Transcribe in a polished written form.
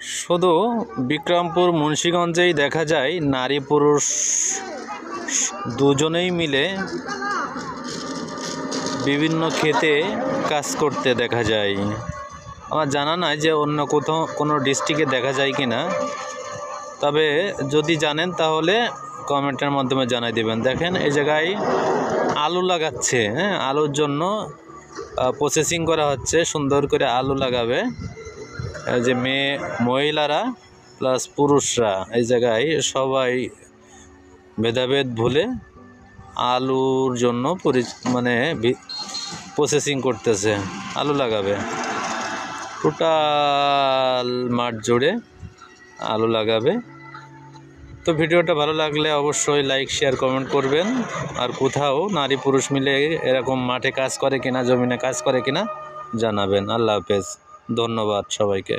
শুধু বিক্রমপুর মুন্সিগঞ্জেই দেখা যায় নারী পুরুষ দুজনেই মিলে বিভিন্ন ক্ষেতে কাজ করতে দেখা যায়। আমার জানা নাই যে অন্য কোথাও কোনো ডিস্ট্রিক্টে দেখা যায় কি না, তবে যদি জানেন তাহলে কমেন্টের মাধ্যমে জানাই দেবেন। দেখেন এই জায়গায় আলু লাগাচ্ছে, হ্যাঁ, আলুর জন্য প্রসেসিং করা হচ্ছে, সুন্দর করে আলু লাগাবে। যে মহিলারা প্লাস পুরুষরা এই জায়গায় সবাই ভেদাভেদ ভুলে আলুর জন্য প্রসেসিং করতেছে, আলু লাগাবে। টোটাল মাঠ জুড়ে আলু লাগাবে। তো ভিডিওটা ভালো লাগলে অবশ্যই লাইক শেয়ার কমেন্ট করবেন। আর কোথাও নারী পুরুষ মিলে এরকম মাঠে কাজ করে কিনা, জমিনে কাজ করে কিনা জানাবেন। আল্লাহ হাফেজ, ধন্যবাদ সবাইকে।